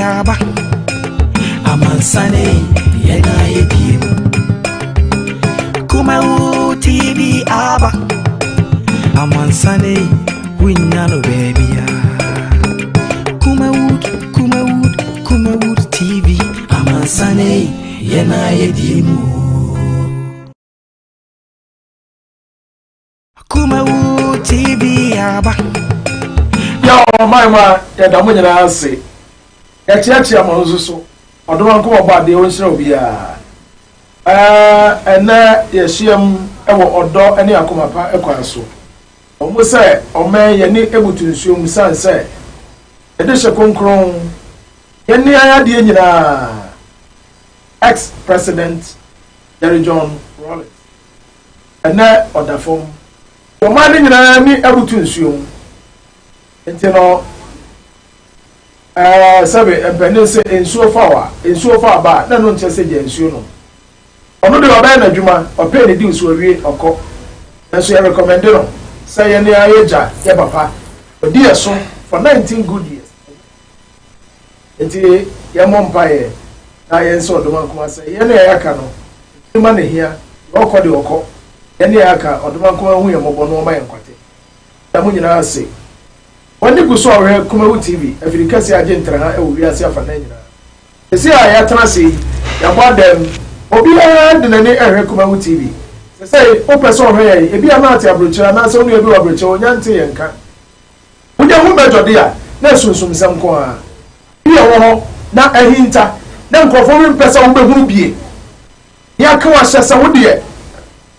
aba amansane yena yedim Kumawood TV aba amansane winnano baby Kumawood TV amansane yena yedim Kumawood TV aba Yo my ya damu nyina ase ya chiachi amonzuso odoma nko obade onhira obia ena ya hyiam ewo odo ene akomapa ekwanso omo se omen ye ni ebutunsuo musanse edehye konkron ye ni ayade nyina ex president Jerry John Rawlings ena odafom omani nyina ni ebutunsuo entino sabe empene se ensuo fa ba na no nche se je ensuo no ono de oba na dwuma ope ne di nsuo wie okọ enso ya recommend no say ye ne ayeja ye papa odi eso for 19 good years enti ye mompa ye na ye nso odoma kuma say ye ne ya ka no ima ne hia okọ de okọ ye ne ya ka odoma kuma hu ye mobo no ma ye nkwate ya mu nyina ase wani guso ọrẹ Kumawood TV Africa si agentra ha e wo wiase afa na nyina esi a ya tena se ya gba dem obi a de nani ehwe Kumawood TV say o person ọrẹ ebi ama ati abrochira na se onu ebi abrochira onya nte yenka unya hu bejo de a na sunsum sem ko a bi e wo ho na ahinta na nkofo mi pesa wo behuru bie ya ka wa hyesa wo de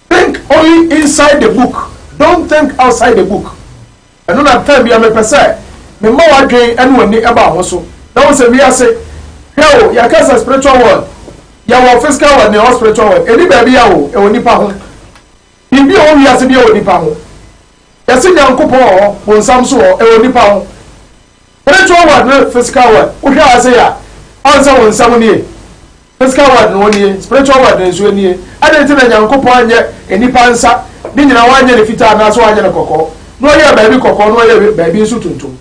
think only inside the book, don't think outside the book. And no that time be am pese me ma wadwen ene wani eba ho so na wo se wi ase hell ya ka spiritual world ya wo physical world ne spiritual world eni ba bi ya wo e woni pa ho bibi o wi ase bi e woni pa ho ya se nyankopon ho bonsam so e woni pa ho spiritual world ne physical world wo hwa ase ya ansa wonsam ne physical world no ni spiritual world ne so ni adenti na nyankopon anye eni pa nsa ni nyina wanye ne fita na so wanye ne kokko no ye baby kokko no ye baby nsu tuntum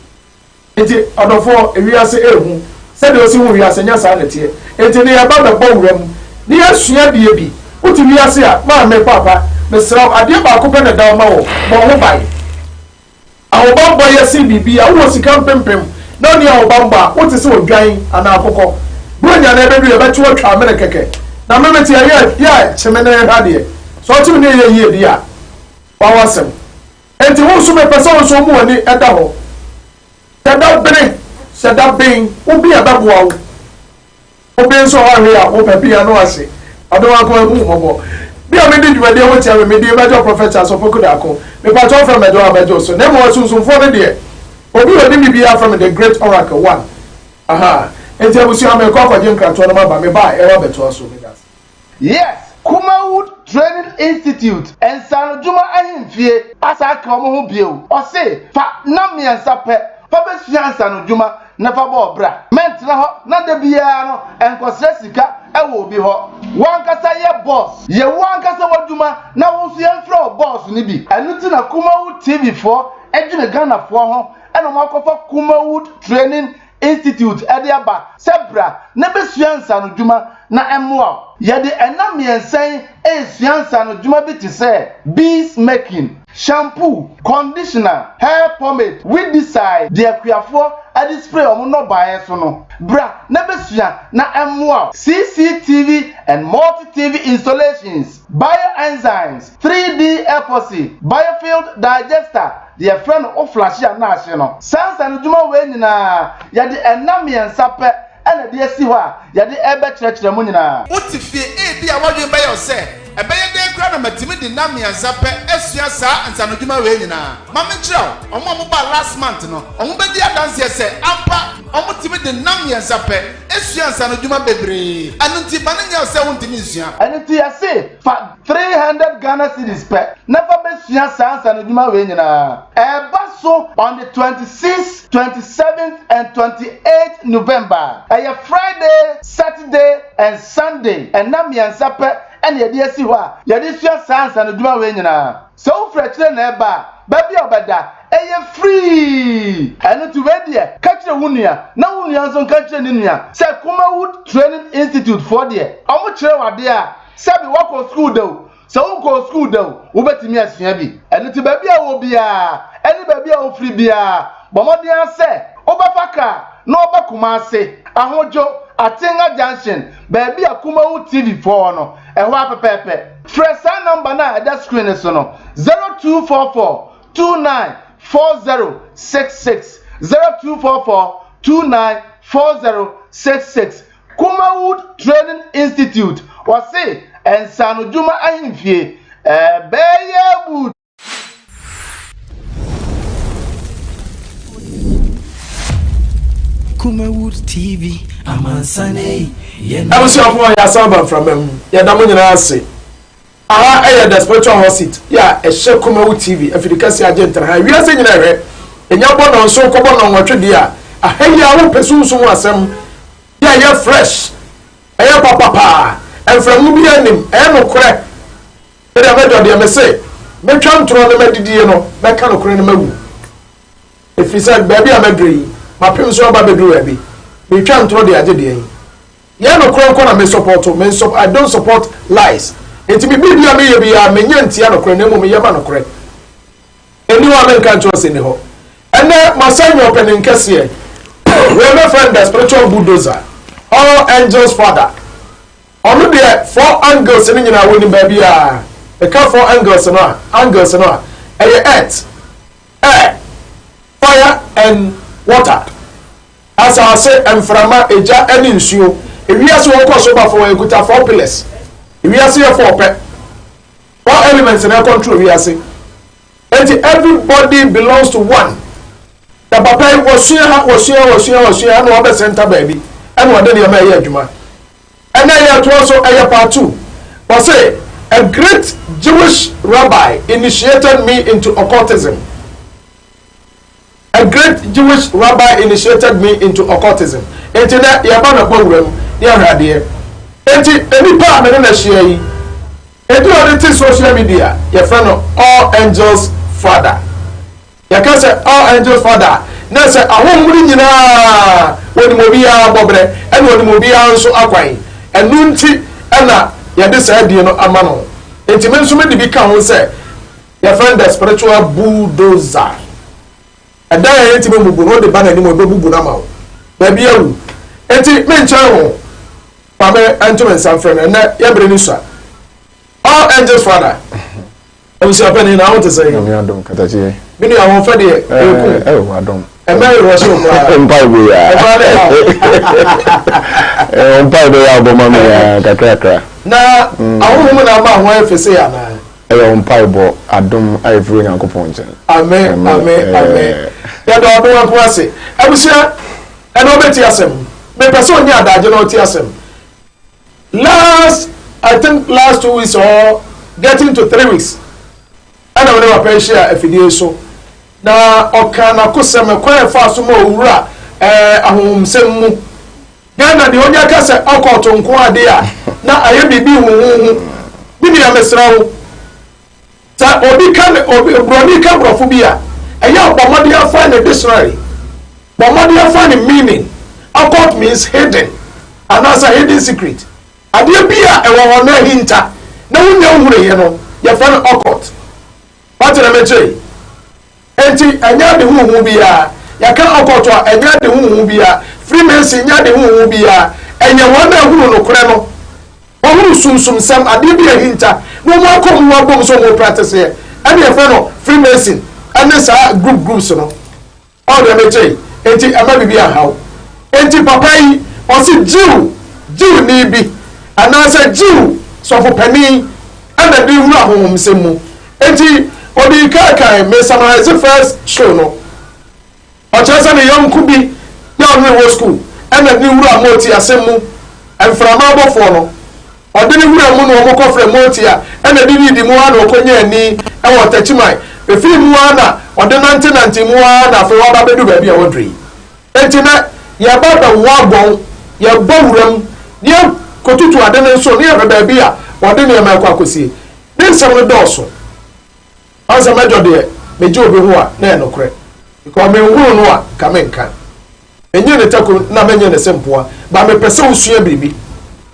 enti odofo ewiase ehu se de osi hu wiase nya sa na tie enti ne ya ba bebo wuram ni asua die bi uti wiase a ma me papa me sraw ade ba ko pe na da ma wo mo ho bai awo bambo ye si bibi a wo sika pempem na ni awo bamba uti se odwan ana akokko bronya na ebe bi e ba ti wo twa me keke na me meti ya chemene ha de so ti ne ye ye dia wa wasem enti wo so me pesa wo so mu ani eda ho kada bere sada ben obi ababoa wo obi so ha hwe a wo papi ano ase ado wa ko mu mobo bi o me di dwade wo tia me di major prophet asofo kudako me pa to from medo abajo so na mo sunsunfo ne de obi odi mi bia from the great oracle 1 aha enti abusu am ko kwaje nkrato no ma ba me ba e wa beto so me das. Yes, Kumawood Training Institute and Sano Juma Ahimfie asa ka mo ho bio o se fa na miensa pe fa be sua Sano Juma na fa bo bra mentra ho na da bia no enkosre sika e wo bi ho wan kasa ye boss ye wan kasa waduma na wo so ye mfra boss ni bi anu ti na Kumawood TV for edwene Ghana for ho e no makofa Kumawood Training Institute Ediaba Sebra nebe suansa no dwuma na emwa ye de enam yensen suansa no dwuma bi ti se bees making shampoo conditioner hair pomade with decide de akuafo adi spray omo no bae so no bra nebe sua na emwa CCTV and multi-TV installations bioenzymes 3D epoxy biofield digester the friend of flash ya na ahye no sansa no dwuma we nyina ya de enam yensa pe ena de asi ho a ya de ebe kyerɛkyerɛ mu nyina utifie e bia wadwen bɛyɛ ɔsɛ ɛbɛyɛ de kra na matimi de nam yensa pe asua saa ansano dwuma we nyina ma me kyerɛw ɔmo ba last month no ɔmo bɛdi adanse sɛ ampa ɔmo timi de nam yensa pe asua ansano dwuma bebree anunti ba ne nya sɛ wontimi nsua anunti ya se fa 300 Ghana cedis pe never be sua saa ansano dwuma we nyina eba so on the 26th 27th and 28th November Friday, Saturday, and Sunday. And now me and Supper and ye see what ye this year sans and do my way now. So for a train eba, baby obada, free and to ready catch a wunia now wunia son catch ninia say Kumawood Training Institute for there omo kire wade a sabi wako school do so go school do wo betimi asua bi and to baby a wo bia any baby a wo free bia bomodin say obafaka no obakumase ahojo Atenga Junction baby a Kumawood TV for no ehwo apepepe fresh number na that screen is no 0244 294066 0244 294066 Kumawood Training Institute wase ensano juma ahimfie beye good Kumawood TV amansane I was your boy Asaba from him. Ya damunyina ase. Aha the spiritual host. Ya ehye Kumawood TV African agent ha. Wi ase nyina hwe. Enya bono nso ko bono nwotwe dia. Aha ya wo pesunsu mu asem. Ya fresh. Eya papa. Enfra mu bi anim. No kore. E dey medo dey me say. Me twa ntro no medidie no. Me ka no kore no mawu. If you said baby amedri. Ma pem so ba bedru abi. Me twa ntro dey age dey. Ya no kro na me support. I don't support lies. Enti bi bia me ye bia me nyantia no kro na mu me ye ba no kro. Anyone men can trust in ho. And then my son opening case here. We have a friend, the spiritual bulldozer. All angels father. Only there 4 angles in our winning baby. The car 4 angles no. Angles no. Earth, air, fire and water. As I say, and from eja and insuo. If we are so close over for a good 4 pillars. If we are see 4 pet. 4 elements in our control we are saying. And everybody belongs to one. The papa was here, no other center baby. And what did you make adwuma? And I had also a part 2. Was say a great Jewish rabbi initiated me into occultism. A great Jewish rabbi initiated me into occultism. And that you have a program, you had here. And any part of the share. And do all the social media, your friend of all angels father. You can say all angels father. Now say I won't bring you now when Mobia Bobre and when Mobia so aquai. And Nunti Anna, you decide you know Amano. And to mention many become say your friend the spiritual bulldozer. And then I ain't even move the banner anymore, Bunamo. Baby, you. And to mention Pame Anton and San Fran and Yabrenusa. All angels father. I was happening now to say, I don't Kataji. Many are on Friday. Oh, I don't. And Mary was so proud. Now, a woman about wife is saying, on Piebo, I don't every uncle point. Amen. That don't want to say. I was here, and over Tiasem. My person, yeah, that you know Tiasem. Last 2 weeks or getting to 3 weeks. And I will never pay share if it is so. Now, Okana Kusama, quite fast to more, home semu. Ghana, the only case I caught on Quadia. Now I am be a mesra. Obi can Brony Cabrophobia. And you Bomadia find a dictionary. Bomadia find a meaning. Occult means hidden. And that's a hidden secret. I dear beer and one hinter. No one knows, you know, your friend occult. What did I say? Enti anya de hu bia ya ka okoto anya de hu bia freemason nya de hu bia enya wana hu no kore no wo sumsum sam ade bia hinta no mo akom wo bom so mo practice here and your friend freemason and this groups no all the meche enti ama bibia how enti papa yi o si Jew ni bi anasa Jew so for penny and the hu ahom semu enti Odi kaka me summarize the first show no. Ochasa ne young kubi young we school and the new wura moti asemu and from abofo no. Odi ne wura mu no omoko frɛ moti a and the di mu ana okonya ani e wo tachimai. E fi mu ana odi nanti mu ana fe wa ba bedu ba bia wodri. Enti na ya baba wagbon ya bowuram ne kotutu ade ne so ne ya ba bia odi ne ma kwa kosie. Ne nsɛm no dɔɔso. As a major there, mejo obi ho a na enokre because me huru no a ka me nka enye ne tako na menye ne sempoa ba me pese usua bibi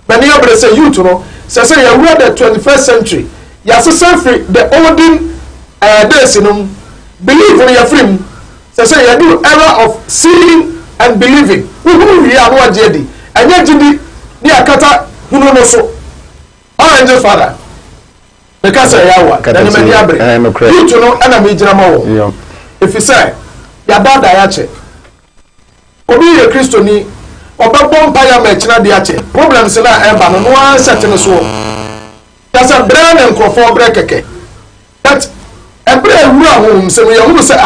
ba ne yobre say youth no say ya we the 21st century ya say free the olden days no believe in your film say ya do era of seeing and believing who we are no agedi enye gidi ni akata hunu no so orange father because yawa na me ni abre youth no ana me gira ma wo if you say ya dada ya che obi ye Kristo ni obabbo mpa ya ma kina de ache problems na eba no one set no so ya say brand and crofo bre keke that ebre wura ho sem ya hu say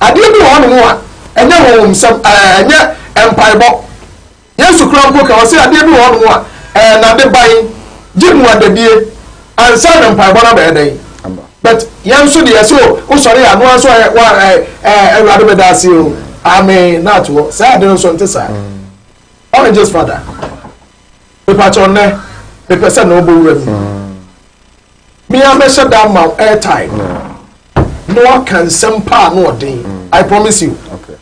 ade bi ho no a enye ho sem enye empaibo Yesu krampo ka o say ade bi ho no a na de ban jimu adadie ansa na empaibo na be den but yanso de yeso o sori anu anso Ewurade be da si o amen not wo say ade no so ntesa oranges father pepa chonne pepa se no bo wura mi am sha da ma airtime no can sempa no odin I promise you okay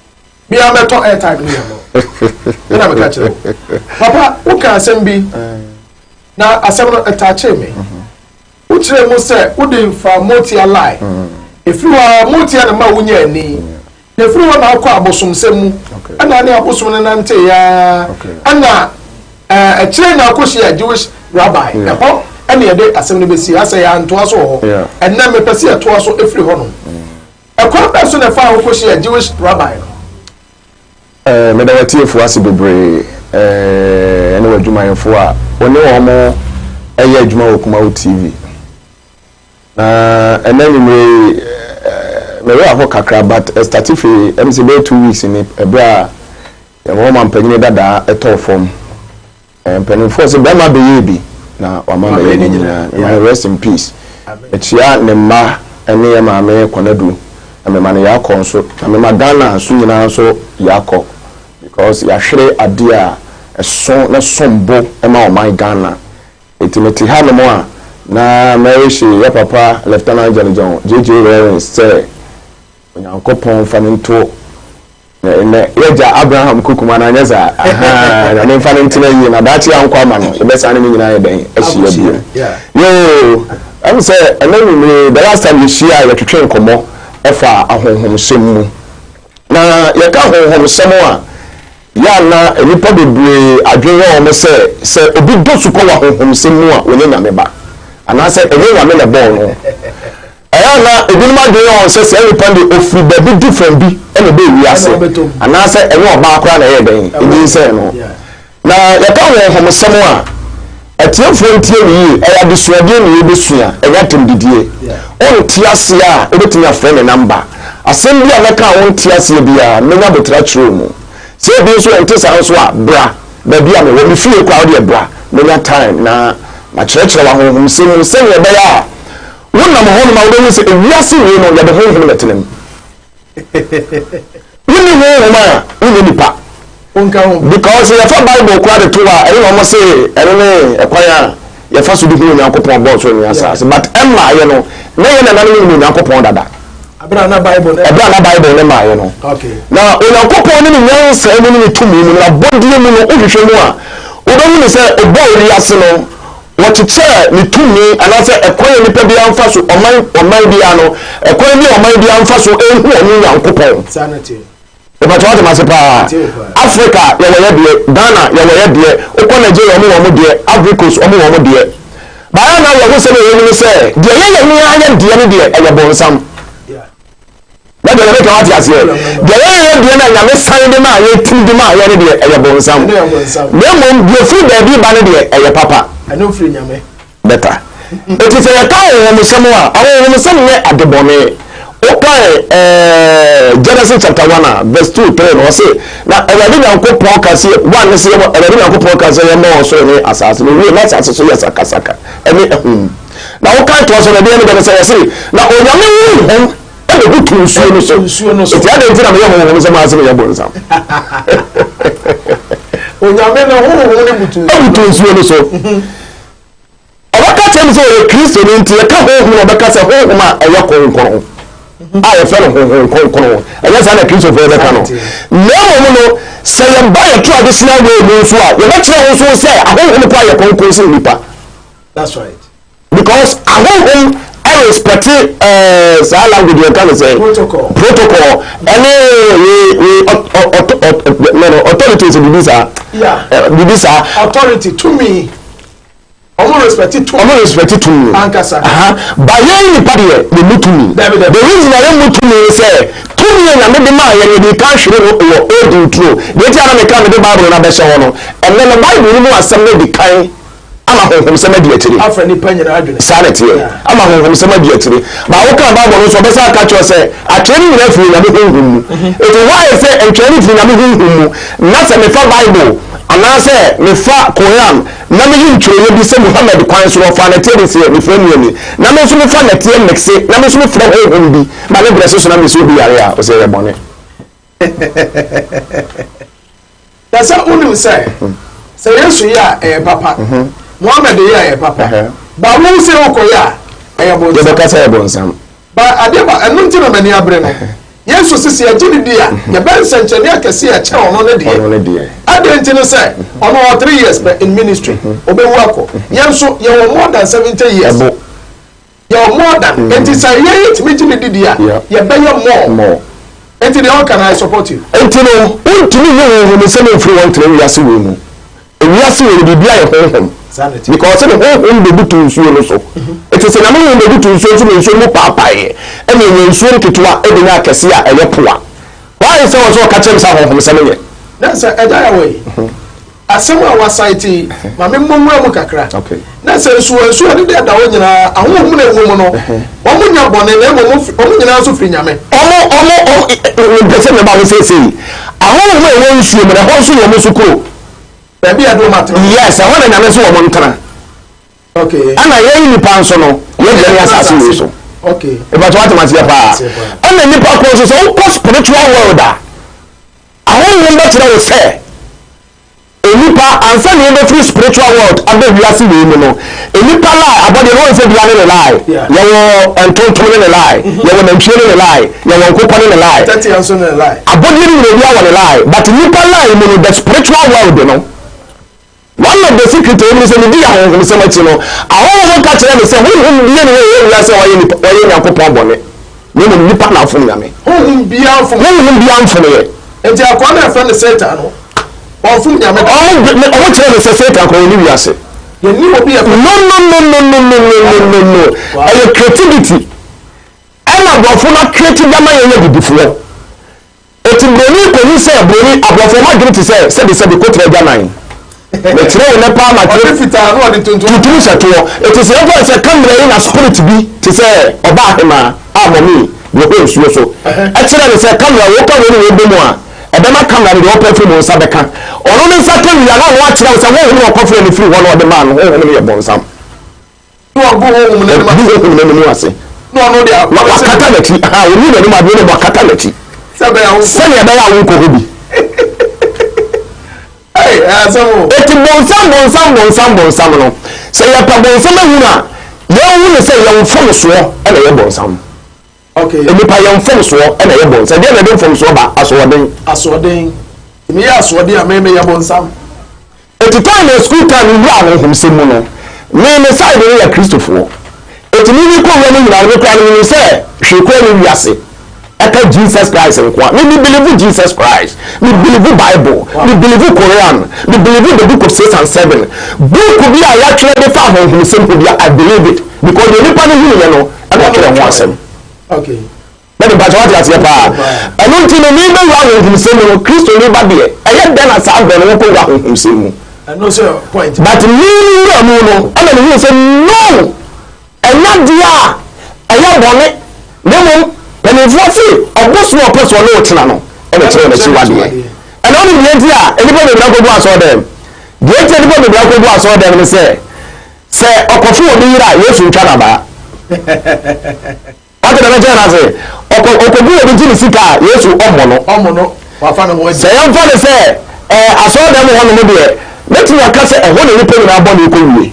mi am to airtime ni no na me ka kire papa o kan asem bi na asem no atache me o kire mo se o de fa moti alai if you are moti na ma wunya ani if you want to akọ abosomsem mu ana ne abosom ne nante ya ana kire na akoshi a Jewish rabbi eho ana ye de asem ne besi asa ya nto aso ho enna me pese eto aso efri ho no ekọ da so na fa akoshi a Jewish rabbi me da watiefo ase bebre ene wadwumayefo a one wo mo eye adwuma wo Kumawood TV na enani me we have kakra but statifi MCB 2 weeks in ebra e wo man panyine dada eto form panin force be ma be yebi na wa ma be ni nyina rest in peace echia ne ma ene ya ma me konadu me ma ne ya konso me ma Ghana so nyina so yakọ because ya hwere ade a eso na sombo e ma o man Ghana etimeti ha no mo a na marishi ya papa Lieutenant General John JJ Lawrence say onyankopon faninto na yeja Abraham kukuma na nyeza na ne faninto na yi na dachi ankwa ma no ebesa ne nyina ye den ahia bi yo am say anani the last time you share ya twetwe nkomo efa ahonhom semmu na ya ka ahonhom semo a ya na enipa bebre adwenye o me se obi dosu ko wa ahonhom semmu a wonye nyame ba anase enye nyame na ball no na ebinuma de on se enipa de ofri baby different bi ene be wi ase anase enye oba akora na ye den ebi se no na ya ka ahonhom semo a etiefo ntie ni ya de suade ni ebesua eya temdidie on tiase a obetumi afre ne number asem bi a na ka on tiase bia menya botra chiro mu se bi so entesa so a bra ba bia me wo mi fie kwa ode bra menya time na church wa honhom sem se ye be ya wonna mo hono ma wo ni se ewiase we no ya de honhom metenem wonni honhom a wonni nipa because you have Bible quite to anyone must say acquire your first to be in Yankopon boss on your ass. But Emma, you know, no one in Yankopon that. Abrana Bible, you know. Okay. Now, in Yankopon, in young ceremony to me, in a body, you know, say a boy, Yasino, what to say, me to me, and I say, acquire the Pebian Faso or my piano, acquire me or my piano Faso, and who are Yankopon. Sanity. Ebatuwa masepa Africa ya wayedie Ghana ya wayedie okọ Nigeria omo die Africos omo die baya na ya hose na yemi se die ye ni anya die ni die eye bonsam na de le ka wati ase die ye die na nyame san de ma ye tim de ma ye ni die eye bonsam na mom die fu da bi ba ni die eye papa anu firi nyame better eti se ya ka wo mo semo a awo mo semo ne adebone okay Genesis chapter 1 verse 2 3 no say na Ewurade Nyankopon ka say one say Ewurade Nyankopon ka say mo so ni asase no we na asase so yasakasaka ene ehun na wo kan to so na de ne say na onyame wu e be gutu nsuo no so ti ade ntina me ye ho so ma asem ye bonsam onyame na ho ne gutu nsuo no so obaka tem say Kristo ni ntia ka ho ho obaka say ho ma eyo konkon a yɛfɛ no honhom ɛyɛ saa na kristofoɔ bɛka no na mmom no sɛ yɛba yɛto adesena wei mu nso a yɛbɛkyerɛ wo nso sɛ ahonhom po a yɛ kronkron sɛ nnipa. That's right. Because ahonhom respect saa language yɛn ka no sɛ protocol ɛne authorities bibi saa authority to me ọmọ respect to me ankasa but yɛn nipa deɛ de mu to me the reason why yɛn mu to me sɛ to me yɛn nyame de maa yɛn de kan hwere no wɔ old intro deɛ ti a na meka me de bible na bɛhyɛ hɔ no ɛnɛ no bible no mu asɛm no de kan ama honhom sɛ ma di akyire afra nipa nyina adwene saa na teɛ ama honhom sɛ ma di akyire ba wo kan bible no so ɔbɛsa aka kyerɛ sɛ atwere no nyina firi nyame honhom mu ɛti why sɛ ntwere no firi nyame honhom mu na sɛ mefa bible anaasɛ mefa koran na meyi ntwerɛyɛ bi sɛ muhammad kwan so ɔfa na teɛ de sɛ mefrɛ nuani na me nso mefa na teɛ mekse na me nso mefrɛ honhom bi ma ne brɛ so na me sɛ obi yare a ɔsɛ yɛ bɔne na sɛ wonim sɛ yesu yɛ a ɛyɛ papa Muhammad yɛ ɛyɛ papa ba wo sɛ wokɔ yɛ a ɛyɛ bonsam yɛbɛka sɛ yɛ bonsam ba adeɛ ba ɛno nti na m'ani abere no yesu sisi agye ne di a yɛbɛ nsɛnkyɛnne akɛse a ɛkyɛ ɔno ne deɛ adeɛ nti no sɛ ɔno wɔ 3 years in ministry ɔbɛwu akɔ yɛn nso yɛwɔ more than 70 years yɛwɔ more than nti sɛ yɛn yɛtumi gye ne di di a yɛbɛyɛ more nti deɛ ɔka na I support you nti no wontumi yɛ honhom sɛ ne mfiri wɔn tena wiase wɔ mu wiase wɔ biribi ayɛ honhom because the honhom bɛbu to nsuo no so ɛti sɛ nyame honhom bɛbu to nsuo so na nsuo mu paapaeɛ ɛna ɛnyɛ nsuo nketewa ɛde nya akɛse a ɛyɛ poa waayɛ sɛ wɔ sɛ ɔka kyerɛ m sɛ honhom sɛ no yɛ na sɛ ɛgya yɛ wɔ yi asɛm a wasaete ma me mmɔmmura mu kakra na sɛ nsuo de da wo nyinaa ahonhom na ɛwɔ mu no ɔmo nya bɔne na ɔmo nyinaa nso firi nyame ɔmo mpɛ sɛ meba wo seesei ahonhom a ɛwɔ nsuo mu na ɛhɔ nso yɛ ɔmo so kuro baabi a do ma tena yes ɛhɔ na nyame nso wɔ mo ntena ɛna yɛyi nipa nso no yɛgyɛ ne asase wei so ɛbɛtɔ watemaseɛ paa ɛna nipa koro nso sɛ wokɔ spiritual world a ahonhom bɛkyerɛ wo sɛ enipa ansa na yɛbɛfiri spiritual world abɛ wiase wei mu no enipa lie abɔdeɛ no wɔn sɛ bia ne ne lie yɛwɔ ntontom ne ne lie yɛwɔ nantwie ne ne lie yɛwɔ nkokɔ ne ne lie abɔdeɛ no nyina bia wɔ ne lie but nipa lie mu no the spiritual world no one of the secret of the same dia honhom sɛ makyi no ahonhom ka kyerɛ me sɛ honhom bia ne wɔyɛ wiase wɔyɛ nyankopɔn bɔne ne mu nipa na afom nyame honhom bia afom yɛ enti akɔ na ɛfɛ ne satan no ɔfom nyame ɔmo kyerɛ me sɛ satan kɔ ne wiase yɛni obi yɛ no ɛyɛ creativity ɛna aborɔfo no create dama yɛyɛ didifoɔ eti broni kɔni sɛ broni aborɔfo ma dwene te sɛ sɛbi kotra agya nan mɛkyerɛ wo ne paa ma kyerɛ fitaa no ɔde tuntum hyɛ toɔ eti sɛ yɛfɔ sɛ kamera yi na spirit bi te sɛ ɔba ahema a mɔmi wɔkɔ nsuo so ɛkyerɛ ne sɛ kamera wɔkɔ wɔ ne wɔbɛ mu a ɛbɛma kamera ne deɛ ɔpɛ firi mu nsa bɛka ɔno ne nsa ka wia na ɔno akyerɛ wo sɛ honhom ne ɔkɔfrɛ ne firi hɔ na ɔde maa no honhom no yɛ bɔnsam na ɔbu honhom n'anim ase na ɔno de wakata n'akyi ɔni n'anim adeɛ ne wakata n'akyi sɛnea ɛbɛyɛ a wonkɔ hɔ bi eti bɔnsam no sɛ yɛpɛ bɔnsam ahunu a yɛnhu ne sɛ yɛmfom soɔ ɛna yɛ bɔnsam nipa yɛmfom soɔ ɛna yɛ bɔnsam deɛ na ɛde mfom soɔ ba asoɔden emi yɛ asoɔden a mɛmɛ yɛ bɔnsam eti time na school time wura ahohom sɛ mu no ne side no yɛ kristofoɔ eti ne bi kɔ wura no nyinaa ne kora ne sɛ hwekɔ ne wiase ɛka Jesus Christ nkwa me believe Jesus Christ me believe Bible me believe Quran me believe the book of 6 and 7 book bi a ya twere de fa honhom sem bi I believe it because the nipa no hu ne no ɛna twere ho asɛm bɛde ba twa ati pa ɛno nti no me ba honhom sem no Kristo ne ba de ɛyɛ den na saa bɛ no ko wa honhom sem mu ɛno sɛ point but me no ɛna ne hu sɛ no ɛnya dia ɛyɛ bɔne ne mo mpanimfoɔ se ɔboso ɔpɛ so ɔne ɔtena no ɛna kyerɛ n'akyi wadeɛ ɛna ɔne deɛ nti a nnipa bebree akɔbu asɔɔdɛm deɛ nti a nnipa bebree akɔbu asɔɔdɛm ne sɛ ɔkɔfo wɔ ne yere a Yesu ntwa n'abaa ɔte dɛm kyerɛ n'ase ɔkɔbu wɔ ne gye ne sika a Yesu ɔmmɔ no sɛ yɛmfa ne sɛ asɔɔdɛm hɔ nom deɛ mɛtumi aka sɛ ɛhɔ na nnipa nyinaa bɔ ne ɛkɔ wie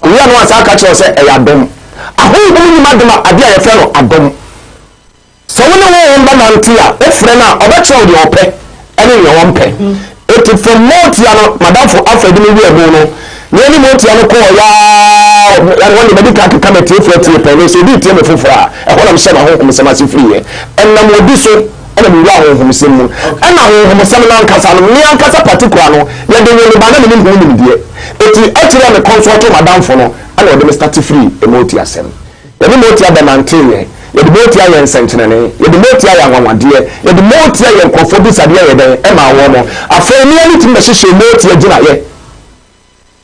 owia no asa aka kyerɛ sɛ ɛyɛ adom ahonhom nyima adom a adeɛ a yɛfrɛ no adom so when you want banantia e friend na obecho de ope ene ye won pe it from motia no madam for afedi ni we ebo no ni motia no ko ya one medical committee for tie pe so di tie me fofora e ho na me se na ho komsema se free e na mo di so ana mi wa ho komsem mu ana ho komsem na nkasa no ni ankasa particular no ye de ni ba na ni hu ni die eti actually me consult madam for no ana o de me start free e motia asem ye ni motia be maintain ye de motia ye nsentenene ye de motia ye anwanwade ye de motia ye nkofo bi sade ye den e ma wo no afa ni ani ti me hyehyɛ motia gina ye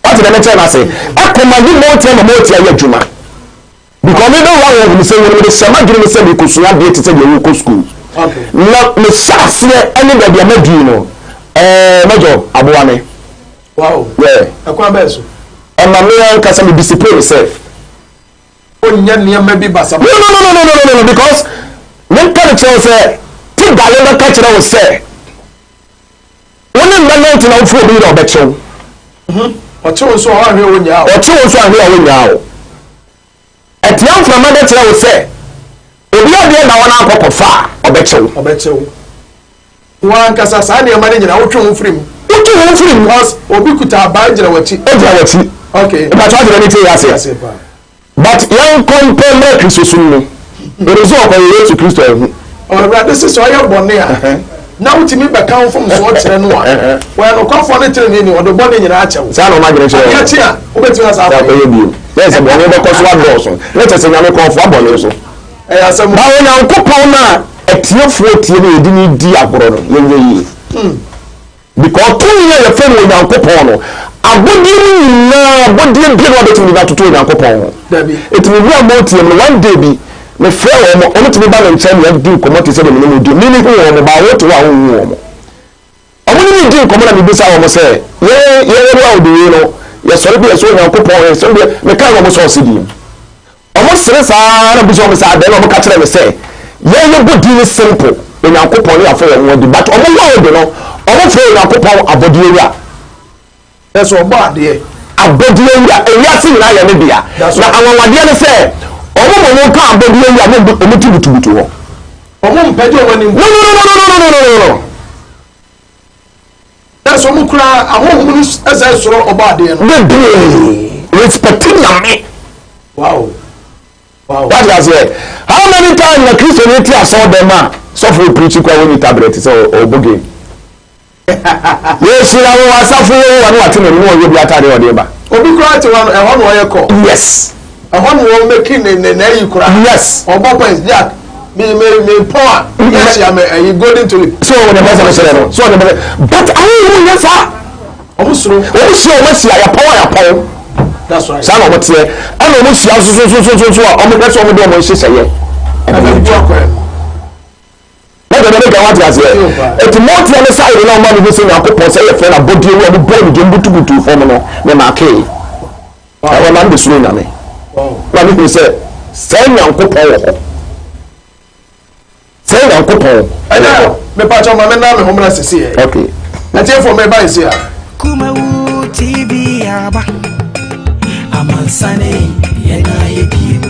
what the mention I say akoma ni motia na motia ye dwuma because me don't want to say when me say ma gina me say me kusua de tete ye wo school okay na me sase ani da bia madu no mejo aboane wow yeah akwa beso e ma me kasa me discipline myself onya niam bi basa no because when can tell say ti gale na catch na say woni na no na fu obi na obecho ocho so ahwe onya o etiam from mother tell say obi ade na wona akokofa obecho wan kasa sa ne ma ne nyina wotwe ho frim because obi kuta banjira wachi okay but what do you say yase but young compare Christ no there is no way to Christ oh brother this is your bonne now timi be kan from so kire no a when no kwafo ne kire ni o do bonne nyina a chewo sa no ma gire chewo ya chi a obetumi asa fa ye bi yes bonne be ko so adoso let us say nyame kwafo abonne so asem ba wo nyan kopon na etiefo tie na edini di agoro no yenye yi because tun ye ye fe wo nyan kopon no abodi na abodi bi no betumi ba tutu nyan kopon dabi etumi bi amotie no one day bi me frɛ wɔ mo ɔmo tumi ba ne nkyɛn na di nkɔmɔ te sɛ de me no di me ni hu wɔ mo ba wo to wa hu wɔ mo ɔmo ni di nkɔmɔ na me bisa wɔ mo sɛ ye wa odi we no ye sɔre bi ye so Nyankopɔn ye so bi me ka wɔ mo so ɔsi di ɔmo sere saa na bisa wɔ mo sɛ adan na ɔmo ka kyerɛ me sɛ ye bodi ni simple Nyankopɔn ne afɔ wɔ di but ɔmo wa odi no ɔmo frɛ Nyankopɔn abodi ewia ɛso ɔbɔ adeɛ abodi ewia ewia si nyina yɛ ne bia na anwanwadeɛ ne sɛ ọmọ mo ka abodi ya mo tubutubutu ho ọmọ mpedi ọmọ ni no that's ọmọ kura ahọhọ ni eze soro ọba ade no respecting me wow that is it how many times na Christianity asaw them ma suffer preach kwa when tablet so oboge yes na wo asafo wo na watene ni wo bi atare ode ba obi kura te wa ehọ no ye ko yes ahon wo making na yi kura yes obo points jack me power yes ya me you golden to it so when the person say no so but I don't know fa omusuro ya power that's right sa na omote e na omusia so omo pese omo de omo hyehyeye e na bi akwa na de ga wat ya say et mote on side na omo bi say Nyankopon say ye fe na body ewu omo body de mbutubutu fom no me ma kai I want to slow na me na me say Nyankopon wo ho say Nyankopon ana me pa cha ma me na me homra sese e okay na tie for me ba ise a Kumawood TV aba amansane yena yedie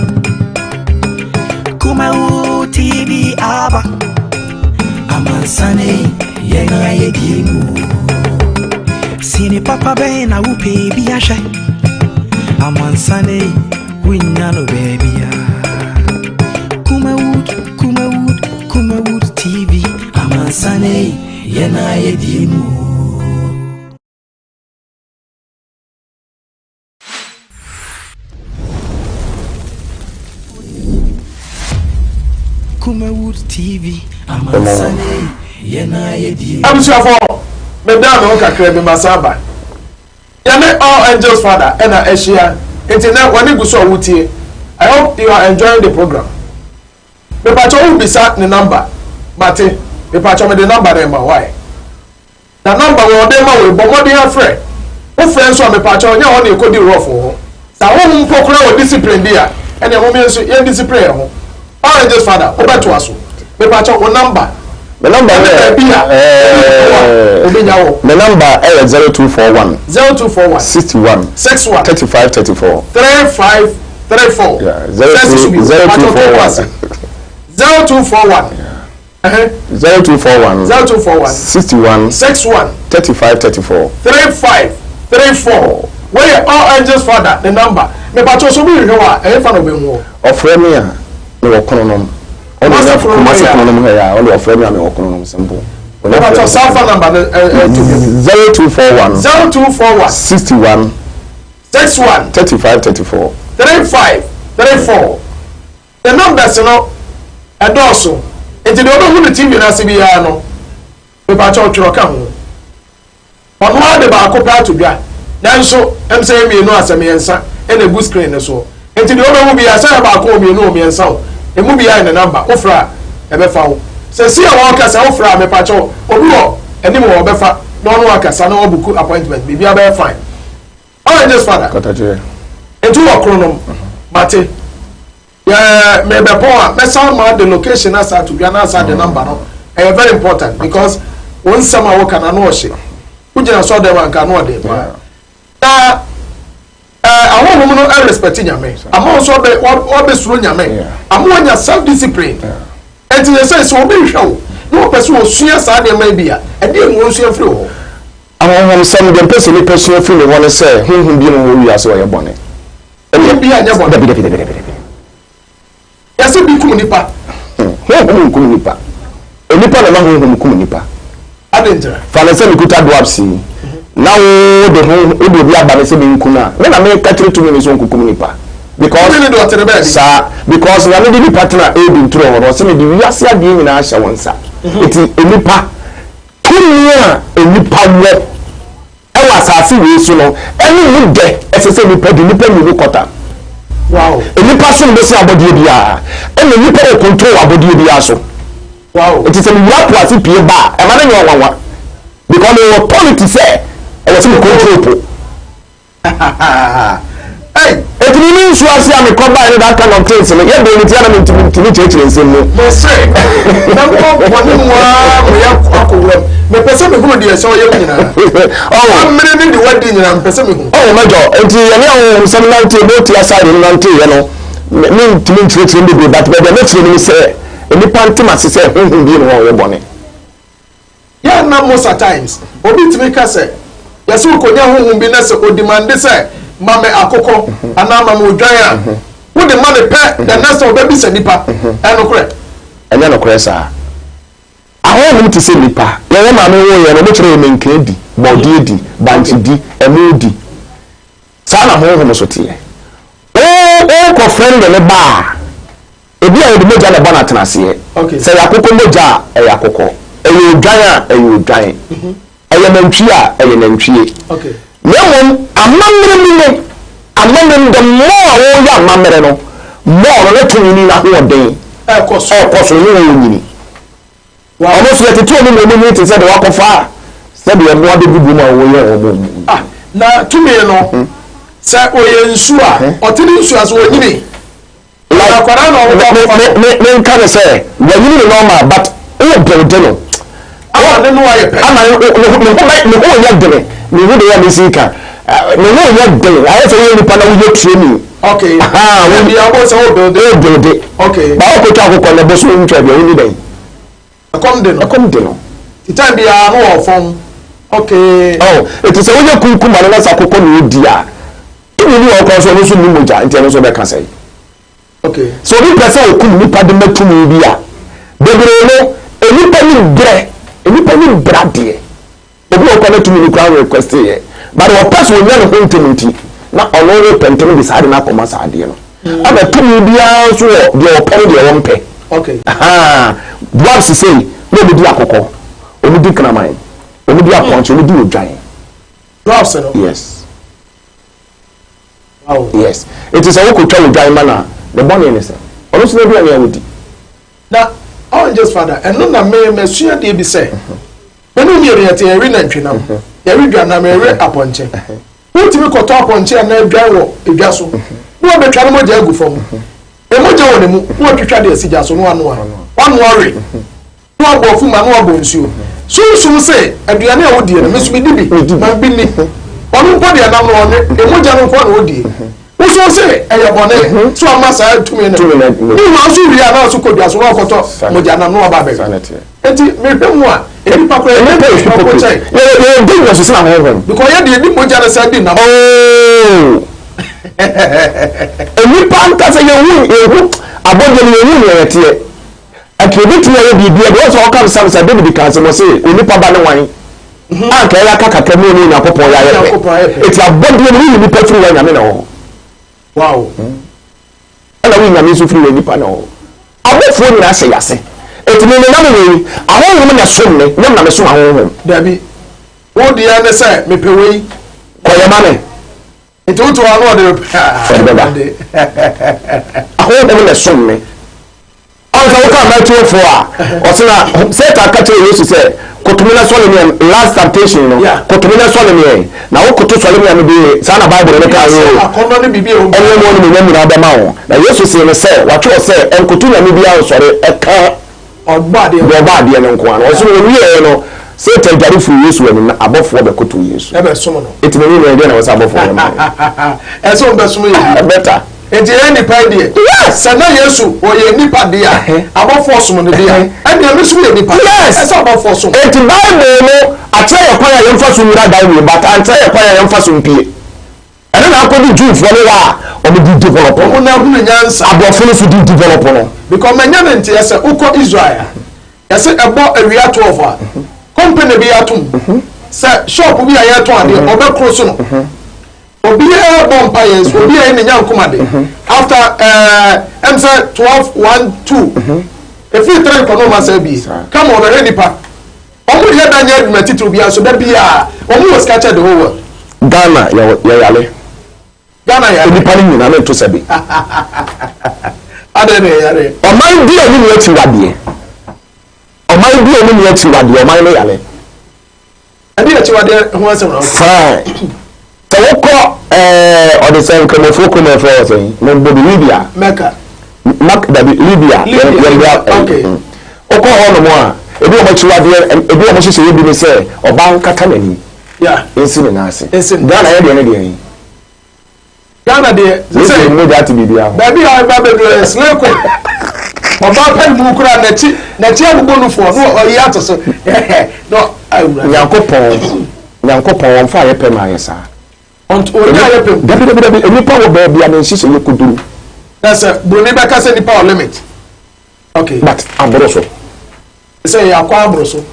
Kumawood TV aba amansane yena yedie sini papa be na wo pe bi ahwe amansane winnano baby Kumawood TV amansane yena yedie Kumawood TV amansane yena yedie abusuafo me da me kakra bi masaba ya me all angels father ena ehia internet wani guso wutie I hope you are enjoying the program me pa cho ubisa the number mate me pa cho me the number dem why na number we dem ma we bomo dey afre o friend so me pa cho nya won e kodi rough ho sa wo mpokura wo discipline dia ene mo me so ye discipline ho all angels father o beto aso me pa cho wo number the number the number is 0241 61 35 34 35 34 yeah 0241 0241 0241 61 35 34 where all angels father the number me pa so bi hwe wa e fa no be hu ofre me a me wokononom ono na kononom he ya ono ofre me a me wokononom simple me pa so cell number 0241 61 35 34 the numbers no edoso enti de odo hu TV na se bi ya no me pa cho tworo ka ho ono ade ba ko pa to bia nanso em say me no asem yensa e na gu screen so enti de odo hu bi ya say ba ko me no me yensa o e mu bi ya na number ofra e be fa wo se si e won ka say ofra me pa cho obi wo eni mo wo be fa no no akasa na obuku appointment bi bia be fine all just father kotaje enti wo kronom mate yeah, maybe me sound the location as to be answer the number no. Very important because once someone work can know she. Who just saw them and can know them. I want to know respecting your man. I'm also what be through your man. I'm one your self-discipline. And to say so be show. No person will see us there maybe. And then won't see a flow. I want some the person feel want to say who be no we are so your bonnet. And be a bonnet. Yase bi kum nipa kum nipa onipa na ma kum nipa adentra fa na se mikuta dwapsi na wo de ho obi bi aba na se bi nkuna me na me ka 3 2 minutes on kum nipa because we do atere be sa because na me di partner e bi ntro ho se me di wiase ade nyina ahya wonsa eti onipa tunia onipa wo e wa asase we so no eni mu de esese nipa di nipa ni kota. Wow. Any person be say abodie bia and any people control abodie bia so. Wow. It is a rap was pie ba e ma na nyo wawa because the politics say e was control. Hey, it means you are saying me come by that kind of things. Me get the tia na me to church nsem no. Mo say. Na mo woni mo ya akowem. Me pese me hu de so ye nyina. Oh, amene ni de wadi nyina me pese me hu. Oh, majo, enti ye na some now to go to aside no nante ye no. Me ntimi church ndi be but be na chire ni say eni panti ma say hu bi no wo bone. Ya na most at times obi timi ka say yeso ko nya hu bi na say o demand say mame akoko ana mame odwan a wo de mame pe the next of baby say nipa eno kre enya no kre sa ahon ti se nipa ye mame wo ye no kire me nka di body di banchi di emu di sa na ho ho so tie o ko friend le ba ebi a de moja na ba na tenase okay say akoko moja e akoko e ye odwan a e ye odwan e ye nantwi a e ye nantwi okay Yemon, amamre the more wo ya amamre no more no to ni na ho den e koso no ni wa almost let to ni mo te say de wakofa say de mo ade gugu ma wo ye wo ah na to me no say oye nsu a otini nsu as wo nyini la kwara no me kan say we nyini normal but o build no awa ne no aye pe ama no ya dele me wo de ya mesika me wo ya dele aye say you nipa na wo training okay we be able say o build okay ba ko ta ko na bo so ntwa bi oni den come de no the time be a no ofon okay oh it is a wo kunkum ma na sa kokko no di a ni ni o ko so no so ni moja enti no so be ka say okay so ni person okum nipa de matumi bi a bebre no enipa ni brade obi o kwa tumi ni kwa request ye but o person o nya no huntemunti na ono re pentemu bi sade na koma sade no aba tumi bia so de o pere de o mpe okay what to say no be di akoko o mi di kraman o mi di aponch o mi di odwan drops no yes wow yes it is a wo ko twa odwan mana the bonny ni say ono so na bi ya wodi na all just father and no na me sua de bi say me no nyere yete eri na ntwenam yeri dwa na me eri aponche wotimi koto aponche na dwan wo edwa so wo be twa no moja agu fam e moja wo ne mu wo twetwa de asija so no anu one worry no abofu ma no abo nsuo so say aduane a wodi na me so me di bi ma bi ni onu mpo de na no ne e moja no mpo na wodi so say e ya bone so amasa tumi ne ni ma so wi ana so kodua so no koto mo jana no ba be enti me hwemu a eni pa kra e be ko chai ye dey was say na ho because ye dey ni mo jana say dey na oh eni pa nka say ye hu abodje ni ye hu ye tie akredit ye bibia be so ka sam say David kan say mo say eni pa ba ne wan anka ya kaka mu ni na popon ya ye eti abodje ni ni pa furu ya nyame na ho wow ala wi nyame so furu eni pa na ho abofo ni na say yase eti me na me ahon na som ne nyam na me so ahon dabi wo dia ne say me pewei ko ya mane eti wo to anu de ahon de me som ne anza wo ka ma tuo fo a o se na se ta ka tell you say kotumina sole me last temptation no kotumina sole me na wo kotu sole me no be sa na bible ne ka yo akono ne bibi o enwe mo ne me nyina ba ma wo na yesu se ne say wa twa say enkotu na me bia sore eka ogbade no nko an o so wi e no say ten jari fu yesu enu na abofo be kotu yesu e be somo no etime ni no e na wo sa abofo no ma e so be somo ye better enti any pie dey yes sana yesu o ye nipa dey abofo somo no dey and dey me so ye nipa yes e so abofo somo enti bible no acha ye kwa ye mfa so mira dai we but anta ye kwa ye mfa so mpie ene na akodi jufo no wa o be di develop o na hu nyansa abofo no so di develop no because manya mente yese uko Israel yese ebo awia 12 company bi atum se shop bi ayeto ade obe cross no obi e bompa yes obi e ne nyankoma de after say 12 1 2 if you try to know myself bi come on already pa omo ye da nya adwuma titiri bi aso da bia omo was catch the whole world Ghana ya yale Ghana ya ni pani ni na me to sabi ade ne yare o man bi oni ni ati wade o man bi oni ni ati wade o man ne yale ade ati wade ho asem no fine tawoko o de sen ko mo foko mo fo sen mo bo Libya Mecca da Libya okay o ko ho no mo a ebi o mo chi wade ebi o mo chi se ebi ni se o ban kata nani yeah ensi na ase Ghana ya de ne de Ghana de say mo that bibia baby I babbe sleko oba pen mu kura na ti abugo no fo no o ya to so no Nyankopon won fa ye pem ayesa on o ya ye pem dabi eni pa wo baby an nsise ye kuduru that's broni be ka say ni power limit okay but abroso say ya kwa abroso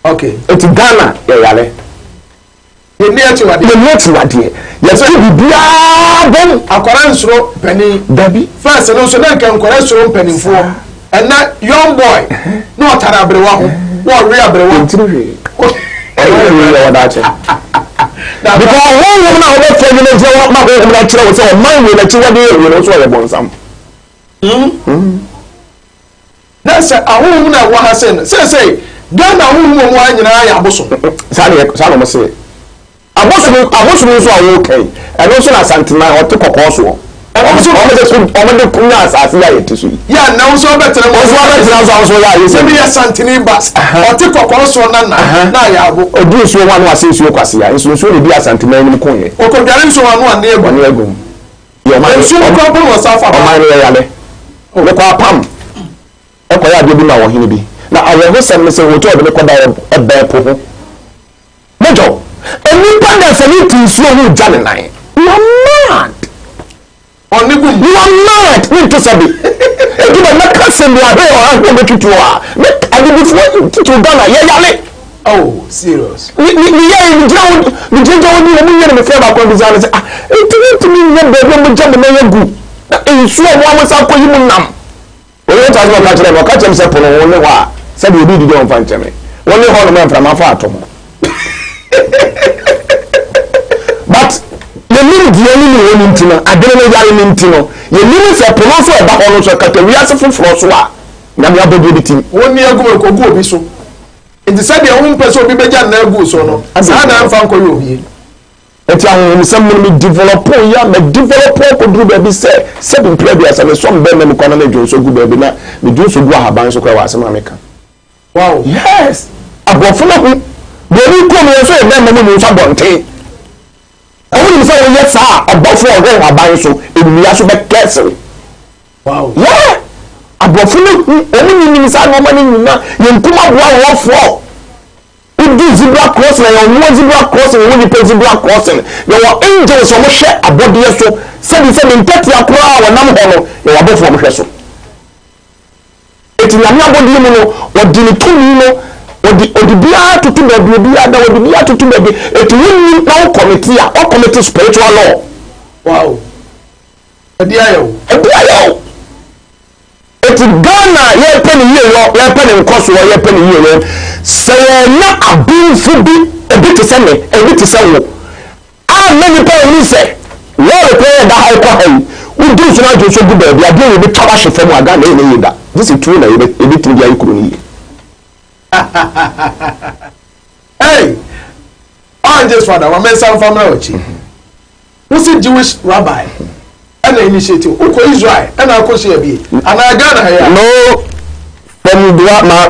okay eti Ghana ya yale ye ni ati wade yes bibia bom akwara nsoro pani dabi first no so na kan kwara nsoro panimfo and na young boy no otara brewa ho no re abrewa ntiri we wadache because one woman na obe fo ni je wa ma ko na kire wo se o man we na chi wade we no so ye bonsam that's a woman na wa hasen say Ghana woman mo anyina ya aboso sa no mo say abosu so awo kai eno so na santima o te kokko so o de kunya asase ya yetisu ya na so betere mo so ya yesi bi ya santini bas o te kokko so na ya abo odu so wa no ase so kwase ya so so ne bi asantima nim konye o ko dare so wa no an ego ne egum yo ma so ko ko mo safa o ma ne ya le o ko apam e ko ya de bi ma wo hini bi na awo ho sem ne se wo to de ko da e be po ho mojo anyone that's anything so who jale nine you are mad onigum you are mad we to sabi e give na kasen bi abe o an go tutu a me ade before tutu Ghana ye yale oh serious ni ye ni jawo ni mo ye me fe ba ko bi zan say ah enti ni ye be mo jam na ye gu e so mo am sa ko yi mu nam o ye ta so ka chere mo ka chem se pono wo ne wa se bi obi di don fa ncheme wo ne ho no me fra ma fa atom but the minute the enemy won intino adere no yare intino ye minute se pono so e ba ho no so kata wi ase foforo so a na me abodo bi tim woni agu ko gu obi so enti se de ho mpe so obi beja na agu so no sa na mfa nko yo hie enti ahun se mo me develop ya me develop ko duru ba bi se bi play asa me so mbe me ko na me dwo so gu ba bi na me dwo so gu ahaban so ko wa ase ma me kan wow yes abofo na hu Beri ko mo so e be mo so bonte. O ni so yes abofo ọhwe aban so ewia so be kese wow yeah abofo omu ni sa no mani nyina yenkuma boa wofo udi zebra cross na yo zebra cross wo ni zebra cross yo angels o mo hwe abode so se ni ntati akora wa nam ho no yo abofo mo hwe so eti nyame abode mu no odi ni tumi no odi bia tutu baby bia da odi bia tutu baby eti wonni na committee a o committee spiritual law wow edi ayo eti Ghana ye pe ni nkoso ye pe ni ye se na abinfu bi ebi te se wo a many people ni se wo pe da ha ko ha wo do so na jo so gu baby ade we bi taba hye fam aga na ye da this is true na ye bi tiri ya ikuru ni ye hey on just father wa men sam family ochi who's a Jewish rabbi and the initiative uko Israel and ako share bi ana Ghana ya no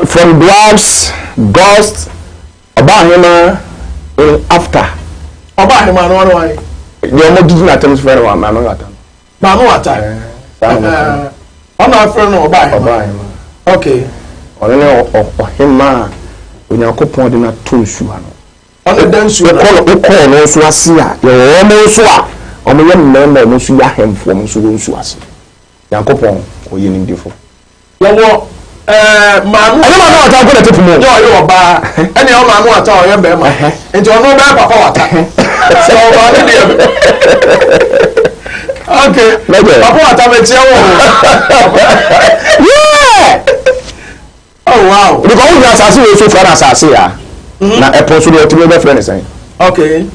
from dwarfs ghost abahema after abahema no no ai the mo didi na terms for wa ma no ata ona afre no abahema okay ọ̀rẹ́ ní ọ̀hìnmá onyankopɔn de na tó nsu ha no ọ̀nà dá nsu na ọkọ̀ ọ̀nà nsu ase a yẹ̀wọ̀ ọmọ nsu a ọmọ yẹ mmẹ́mẹ́ ọmọ nsu yẹ ahẹ́mfọ́ ọmọ nsu wọ nsu ase nyankopɔn oyè ní ndifo. yẹwọ maanu maanu wata ọkọ na tepu mu. yọ ọyẹ ọba ẹni ọ maanu wata ọyẹ bẹẹma nti ọ̀nà ọbẹ papa wata sọ ọba ne deɛ okay papa wata bẹ tiẹ wọ. Oh wow. Because we are asase so far asase ya. Na epo so de timi be friend sen. Okay.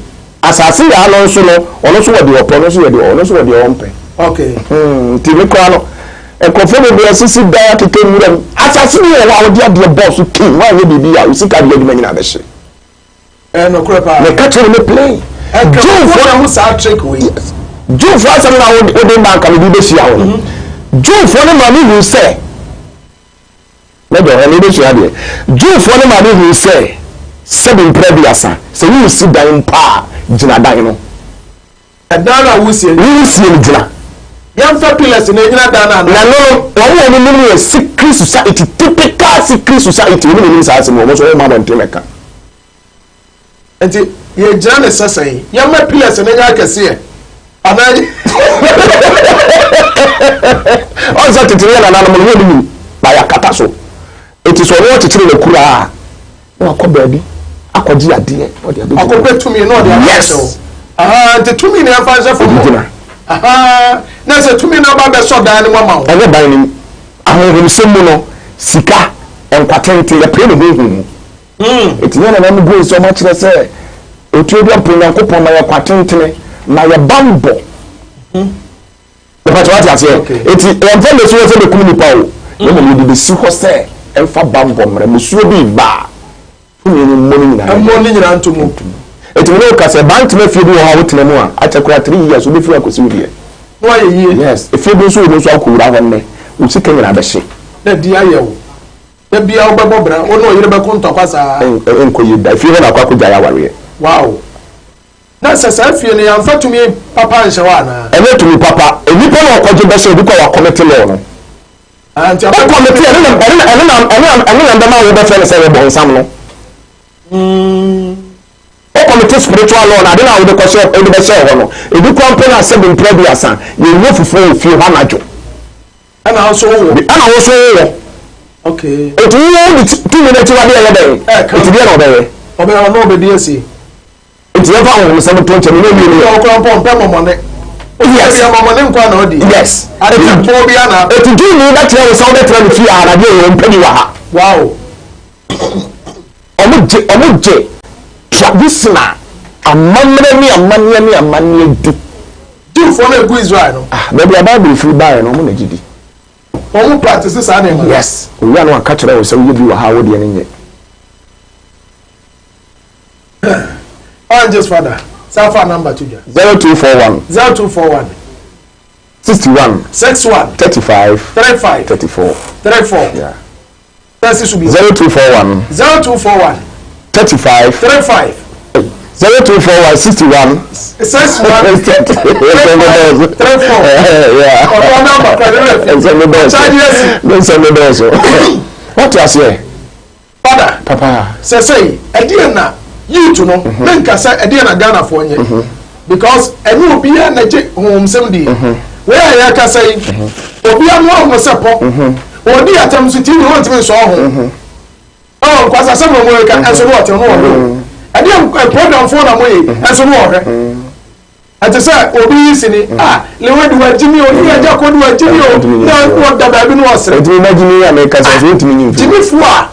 Asase ya no so no, ono so we de opo, ono so we de ompe. Okay. Timi kwa no. Ekofo be be sisi da tete muram. Asase ni wa odi ade boss king, wa ye bibi ya, usika de aduma nyina be hye. No krepa. Me catch me play. June for na musa trick we. June for asem na wo de bank am bi be hye awo. June for na ma ni say lọ́dọ̀ ẹni bẹ́ẹ̀ ṣe adìẹ júùfọ́ ní màá ní ìhùn sẹ́ sẹ́bi mpẹ́rẹ́ bí asa sẹ́ yíyí sí dan mpa gyina dan no. ẹ̀dán náà wúsìẹ́ ni. wúsìẹ́ ni gyina. yẹn fẹ́ pillars ní egyina dan náà. na no wọn wọ ọmọ mímu yẹ secret society typical secret society wọn mímu sáà sẹ mu ọmọ sọ wọn máa bọ̀ ntẹ́ mẹ́ka. nti yẹ gyina ne sẹsẹ yìí yẹn mẹ pillars ní egyina kẹsí yẹ anáyẹ. ọ̀sán tètè yẹn nana mo ní wọ́n mi báyà kata so. Eti so wo chichire le kura na akọ baabi akọji ade o de abeji akọ petumi na o de yes nti tumi na afa se fo na se tumi na ba be so dan ni mama o aye ban ni ahonhom semu no sika enkwatente ya pre no honhom eti na mu go so ma kire se otu bi ampo Nyankopɔn ma ya kwatente na ya bambo the part ati eti enfa le so se be kum nipa o no mo de si ho se enfa bambo mre musuo bi ba funu ni mmoni nyina ntomo eti mo ka se bank me fi bi wo ha wotena mu a achakura 3 years obi fi akosi wudie no aye yie yes efi bi so wo so akowura ho ne usika nyina be hye na di ayewo na bia wo bebo bra wo no yire be ko ntokwasa enko yi da fi ho na akwa ja ya ware wow na sasa fie ne yamfa tumi papa nhyewa na ene tumi papa enipa na okoje be so bi ko wa committee law no anti o committee ene na ma wo be fere se we bon sam no o committee spiritual law na de na wo de ko so e de be se ho no e bi ko na se bin prebiasa ye wo fufu fi ho anajo ana ho so wo okay o tu wo ti mi na ti wa de ye be e ti bi na obe no be di esi enti ya fa wo se mo tonche ni ni o ko pon pe momone yes ya momone nkwa na odi yes ati to bi ana eti du ni da tire wo so de tire ni fi ara de wo mpani wa ha wow omuje traditional amamre di do for na go Israel no baby Bible free buy no mo na gidi o practice sa na yes o ya no aka kire wo se wo bi wa ha wo de ne just father safa number to you 0241 61 35 34 yeah that's should be 0241 35 35 0241 61 61 34 yeah ọ̀dọ́ nọ́mbà what you say father papa say ẹdíẹ̀ na youth no ne nkasa ẹdíẹ̀ na Ghana fo nye because ẹni obi ya na je hom sem di we ya kasa yi obi ya no ho sepo odi atam so ti no ntimi so ho kwasa sem no mo ka enso no ote no wo ẹdíẹ̀ program fo na mo yi enso no wo ati say obi sini lewe duwa jimi o ni aja ko duwa jimi o na wo da ba bi no osre ntimi na jimi ya me kasa so ntimi nyi jimi fu a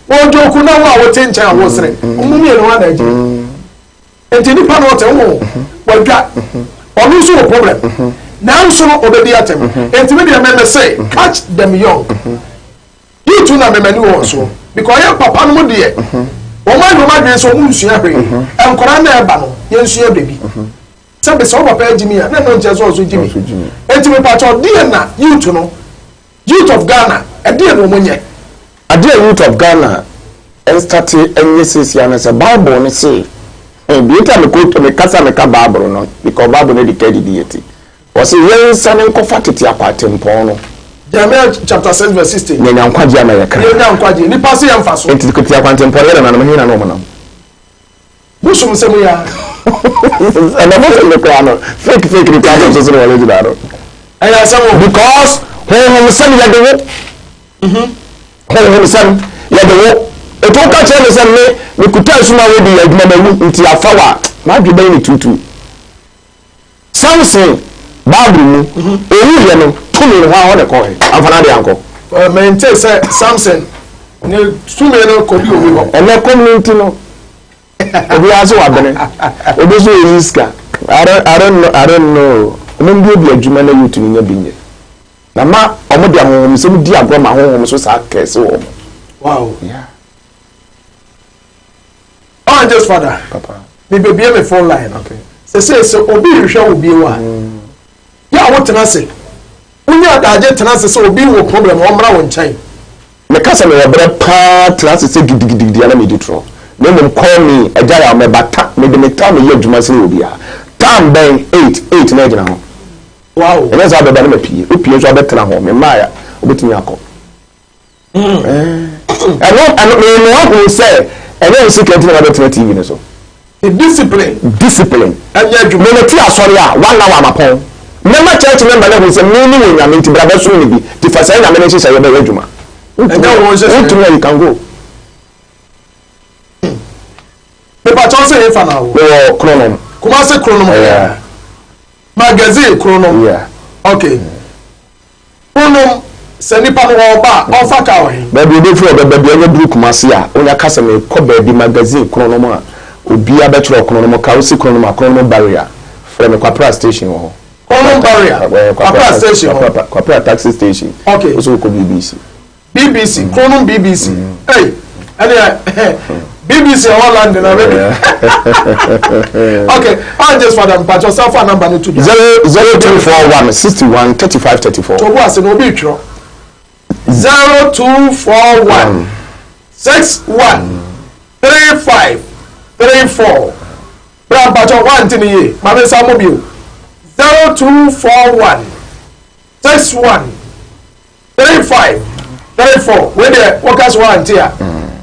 wo joku na wo a wo tencha wo sre omu mi no na jimi enti ni pa no te wo wadwa onu so problem now so obedi atem enti me dey me say catch them young you too na me mani wo so because your papa no mo de o ma no ma dwen so mu nsua hwe enkora na eba no ye nsua bebi sabe so papa jimi na no nche so jimi enti me pa cho de na you too no youth of Ghana e de no mo nye ade youth of Ghana en start enye sisi ya na say Bible ni say bieta me ko me kasa me ka Bible no because Bible no declare dieti o say yen sane nkofa tete akwatempo no Jeremiah chapter 6 verse 16 nyanya nkwaje ama ye kra nyanya nkwaje ni pass ya mfaso enti ko tia akwatempo ye na no hina no mo na busum semu ya ana mo se ko ano fake ni ka so so wale di daro aya samu because ho sane ya dewo ho sane ya dewo eto ka che se me kuta suma we di aduma na nti afawa ma dwe ban ni tutu Samson Bible mu owu ye no tumi no ha ho de ko he amfana de anko maintain say Samson ne tumi no ko bi owi ho ene community no obi aso wa bene obi so yiska I don't know men bi obi aduma na yutu ni nya binye na ma omo de ahom se mu di agro ma ahom so sa kese wo wow yeah just father papa me baby me phone line okay say obi hwehwe obi wa ya wo tenase unya daje tenase say obi wo problem o mra wo nkyai me kasa me wabra pa tenase say gidigidi ala me ditro me mum call me ajaya me bata me de me time ye adwuma se obi a time ben 8 na gina ho wow ene za beba na me pie opie so abetena ho me maya obetumi akọ and me say and then secret na better TV ne so the discipline anya adwuma me ti asori a 1 hour mapon me ma church member na say me ni wo nyame ti braba so ni bi ti fa say nyame ne hye ye be adwuma anya wo se you can go me pa cho say fa na wo chronom kuma say chronom yeah magazine chronom yeah okay chronom se nipa no wo ba o fa ka wo he ba bi dey for ba bi anya duru kuma se a onya kasa me ko ba bi magazine chronom a obi abetro chronom ka o si chronom barrier from the Kwapra station wo chronom barrier Kwapra station Kwapra taxi station okay also ko BBC chronom BBC hey BBC Holland na baby okay I just for them patch yourself a number no to 0241 61 35 34 to was no be tro 0241 61 35 34 bra patch one tin ye ma me sa mo bio 0241 61 35 34 we there workers one tia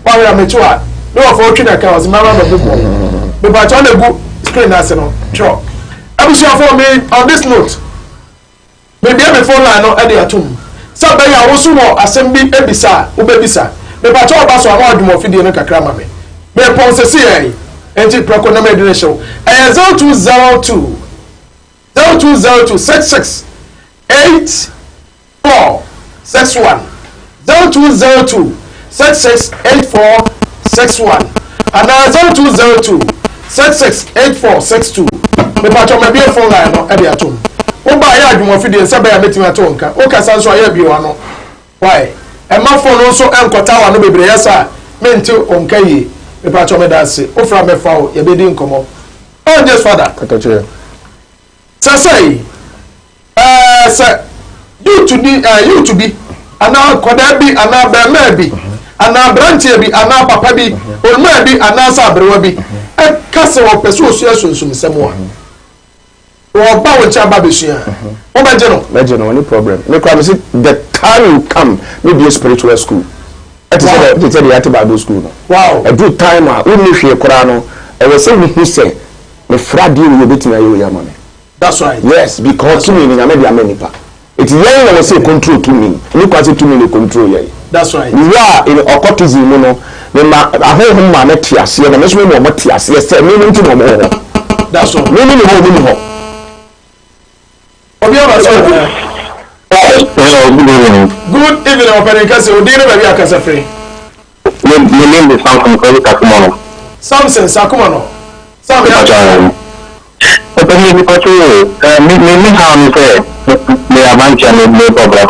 wa we am chua no for twi na ka was mama no bebo me ba cho na gu screen na se no tro abusia for me on this note me be me phone line no e dey atum sa be ya wo so wo asem bi ebisa wo be bisa me ba cho ba so ama adwumo fidie no kakra ma me pon se se yi enti proko na me dey show 0202 66 84 61 0202 6684 61 and 0202 668462 me patcho me be phone line no e dey atom wo ba ya adwumo fidie se ba ya metimi atom ka o kasa so ya bi wa no why e ma phone no so enkota wa no bebre yesa me nti onka yi me patcho me da se o fra me fa o ye be di nkomo on just father katache say you to be ana koda bi ana ba ma bi ana branche bi ana papa bi olma bi ana sabrewa bi kase wo peso osua sunsun semo wo ba wo cha ba besua wo ba je no any problem me kwa me say the time you come maybe a spiritual school it is the ati Bible school no wow a good time a wo ni hwe kora no e we say we say me fradi we betina yo ya mame that's right yes because to me nya me dia manipa it is yen we say control to me ni kwa say to me control ye that's right we are in occultism no me ma ahohom ma na tiase na me so me mo tiase say me nti mo mo that's all me ni ho obi aba so good evening open kase odire ba bi akasa free my name is Samson Sakumono. Sam ya Open me because me how me say me amancha me problem.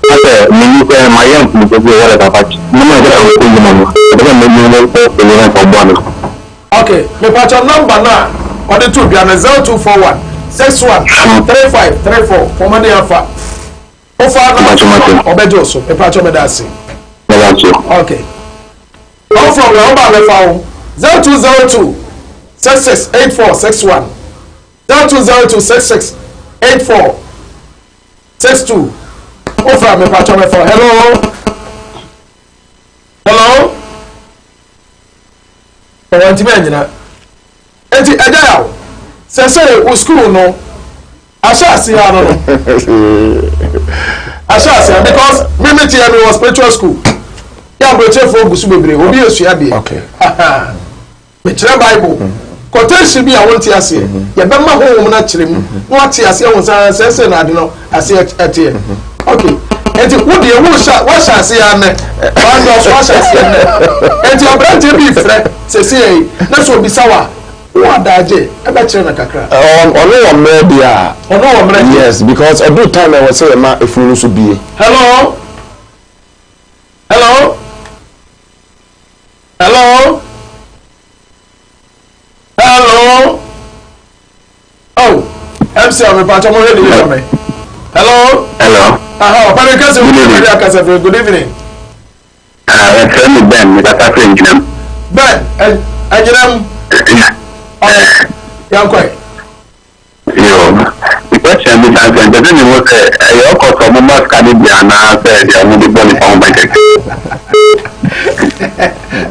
Okay, me say my young people go what about. No me get to you mama. Because me for bonus. Okay, me patch number na order to be 0241 61 35 34 for money alpha. Obejo so me patch me that say. Okay. Come from your number me found 0202 668461 0202 668462. Offer me patch me for hello. Hello. Want me nyina. Enti eja say o school no. Ashasi ya no. Ashasi because me was spiritual school. Ya broche for gusu bebre obi esua de. Okay. Me kire Bible. Quotation bi a wonti ase. Ye be ma ho na kire mu. No ate ase won say na ade no ase ate. Okay. Enti wo de wo sha ase ya ne. Wa no so sha ase ya ne. Enti obrante bi frɛ sesi na so bi sawa. Wo adaje e be kire na kakra. Ono wo mre bia. Ono wo mre. Yes, because every time I was say ma efunu so bie. Hello. Hello. Hello. Hello. Oh, MC I'm part of already for me. Hello. Hello. Pardon, good evening. Friend Ben, that's a friend. Ben, and you okay. Yeah, quite. Yo, the question is that doesn't mean what your cost of must carry the answer they are the body found by the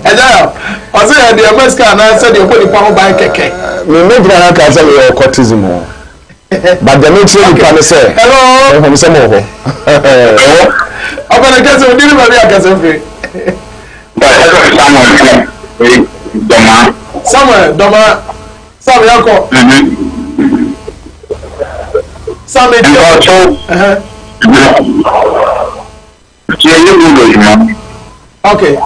and now I say the must can answer the body found by keke. Me make na ka say your occultism o. But the next thing you can say hello from some ho. Open the case we didn't be akase free. Samuel Doma Sam Yanko. Sam okay.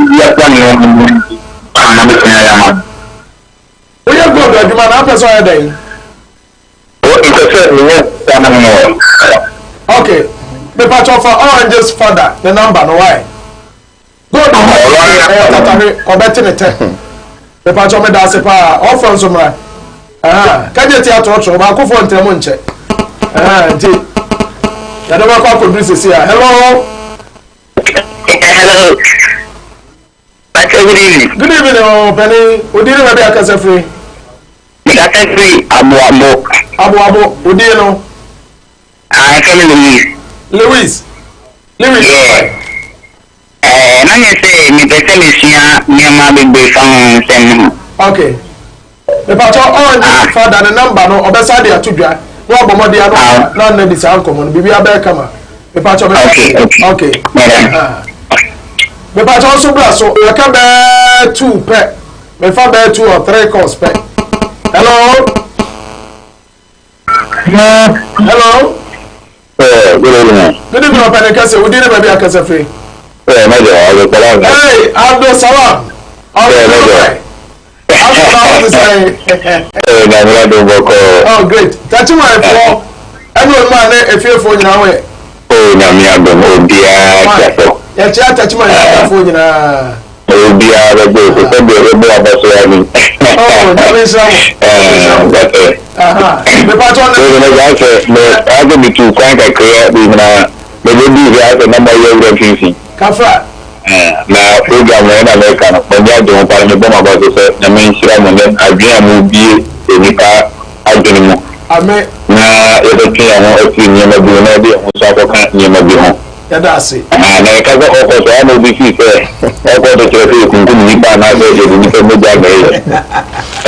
We are good, you man. I'm sorry, day. Okay. The patch of oranges father, the number, no why? Good. Or better than 10. The patch of me that's a pa, all from somewhere. Can you tell to about go for Tremonche? I don't know how to do this here. Hello. Hello. Good evening. Good evening, Penny. We didn't have a casa free. Abu, we didn't know. I call Louis. Yeah. I say, me better near my big phone. Okay. The patch of orange father, the number, no, or beside the Tuja. No, but my dear, no, no, this uncommon. Be a bear come. The patch of okay. The patch also blast, so I come back 2 pet. Me found there 2 or 3 calls pet. Hello. Hello. Good evening. Good evening, Penny. We didn't have a casa free. Hey, Abdul Salam. Oh, great. Touch my floor. Everyone, man, if you're for now. Oh, no, me, I don't know. Yeah, touch my phone. Oh, dear, the oh, that is the patron. I can be too frank. I create the number you're refusing. Kafra. na program na America no onye de ho para me bom about say na me shira mo dem adwena mo bie enipa adwene mo amen na e de twa ho ati nyema bi na de ho so akoka nyema bi ho ya da ase na ka go ko so am bi fi say o ko de kire ku ngun ni pa na de ni pe mo ja me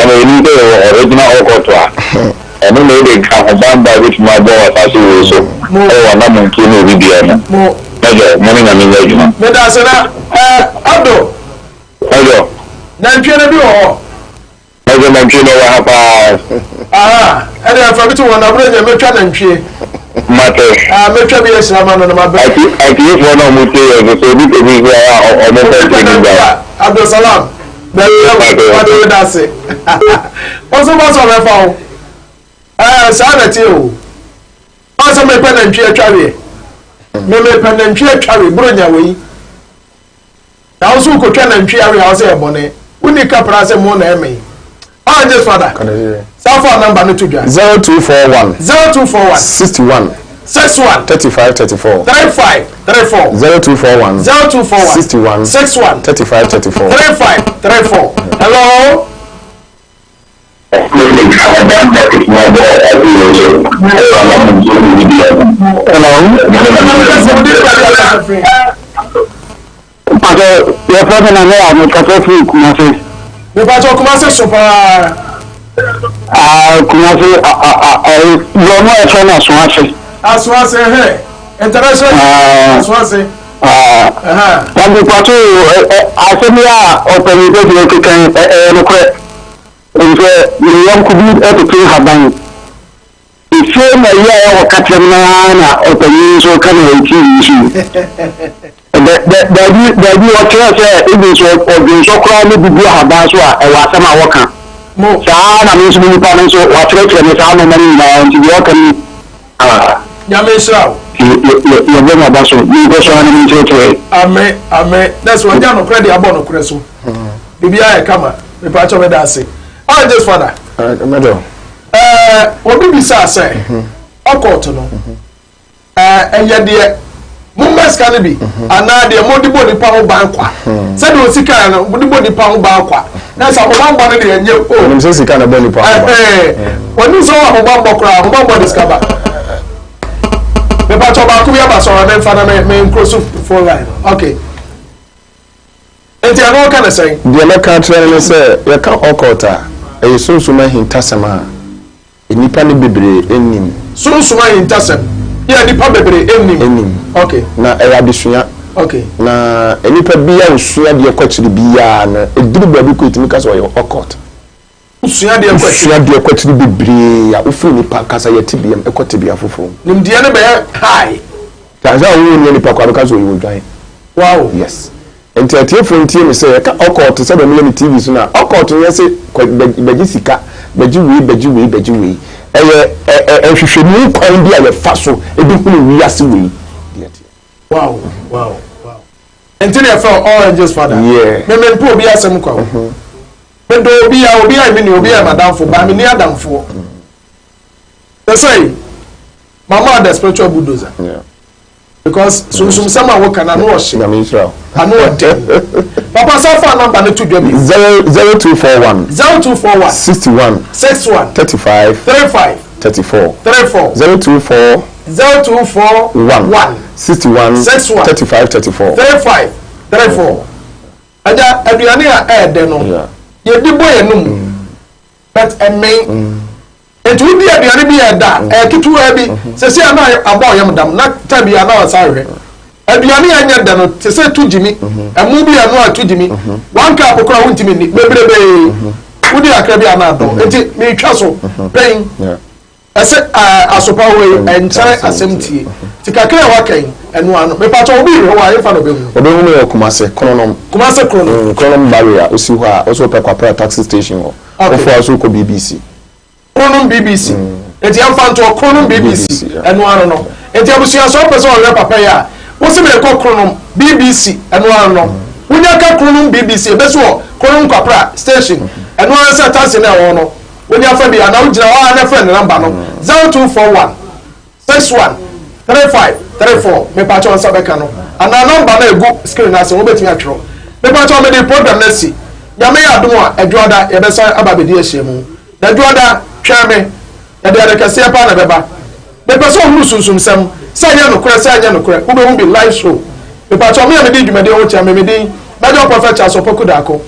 na ni de original o ko to a eno na de ka ho bamba which my boy was so o na mo ki no bi bia no mo Ojo, money na minga juma. me da ase na Abdo Ojo. na ntwene bi ho Ojo na ntwene wa hapa. Ede afa bitu wona bro je metwa na ntwie. Mate. Metwa bi esra ma no na ma be. Aki fo na mu te yo so bi te bi ya o mo pe ni ba. Abdul Salam. Na wa do da se. Oso ba so be fa o. Sa na ti o. Oso me pe na ntwie atwa we. Me pe na ntwie atwa we bro nya we. Na oso ko twa na ntwie awe a o se e bone. Uni kapra se mo na eme. Just father. Cell phone number no to 0241 0241 61 61 35 34 35 34 0241 0241 61 61 35 34 35 34. Hello. Hello. Kumase sopa Kumase lomo efe na Aswase he international Aswase Tabi pato asemia openite di okikan no kre nje yom kubi eto haban ife na ya wakatem na openin so kan enti isi Dabi wakira se ibi so odin so kra ni bibi haban so a ewa asema waka mo saa na me so ni pa so wakira ne saa no mani na nti bi wakan ya me sraw ye be ma ba so ni go so na mi tete amen that's why ya no kra di abo no kra so bibi aye kama me pa cho me da ase just father medo obi bi sa say okoto no eye de mo meska ne bi ana de mo di body pa ho ban kwa se de osika no mo di body pa ho ban kwa na sa mo ban bo ne de enye o nim se sika na body pa woni so ho ban bo kra ho ban bo discover me pa cho ba ku ya ba so na mfa na me cross phone line okay enti ano ka na say de me ka tra ne se ye ka okota e sunsuma hintasama enipa ne bebre enim sunsuma hintasam ya nipa bebre enim okay na erabisua okay na enipa bia nsua de kwachiri bia na eduru babu ko itimi kasa yo okot nsua de kwachiri bebre ya ofu nipa kasa ye tibia ekotibia fofo nimdie ne be high kaza wo ni nipa kwa kasa yo dwan wow yes enti atie frontier me say ka okot se be me TV so na okot ye se beji sika beji we ehwehwenu kwan bi a ye fa so ebi hunu wi ase we wow enti ne fa oranges father yeah me po obi asem kwa me do obi a me ni obi a madamfo ba me ni adamfo they say mama the spiritual bulldozer yeah because sum sama wo kana no o she na me Israel anu o dem papa so fa number no to dwa bi 0241 61 35 34 024 1 61 35 34 aja aduane a ede no ye di boye num but emen etu di aduane bi eda kitu bi sese ana abo yam dam na tabi ana wasahwe aduane anya da no sese tu jimi emu bi anu atu jimi one cup ko wontimi ni bebrebe wudi akra bi ana do enti me twa so pen ese asopa we enchare asemtie tikakra wakan enu anu me pa to obi re wa ye fa no behu me Kumase kronom barrier osi ho a oso pe kwa taxi station ho ofo aso ko BBC kronom BBC enti am fan to kronom BBC enu anu no enti abusia so person o re papa ya wo se me ko kronom BBC enu anu no wunya ka kronom BBC beso kronom kwapra station enu anu se taxi na wo no when you have a friend number 0241 61 35 34 me pa cho nsa beka no ana number na egu screen na se wo betimi atwero me pa cho me di program na si nyame ya adom a adwoada ye besa ababedi ahyemu na adwoada twa me ya de adekase pa na beba me pese ohuru sunsum sam sa nya no kura sa nya no kura wo be hu bi live show me pa cho me di dwumade ho tia me di Major Prophet Charles Opokudako.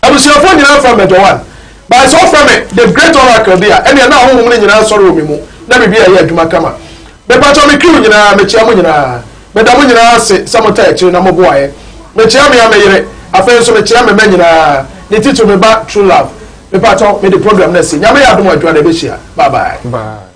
I was your phone from Major One. But I saw from it the great oracle there. And you're now home in your sorrow. Let me be a year to my camera. The patron me kill you now, Mechiamina. But I want to say some touch in a boy. Mechiami, I may I feel so much. I'm a man. They teach me about true love. The patron made the program. Let's see. Yammy, I don't want to do this year. Bye bye. Bye.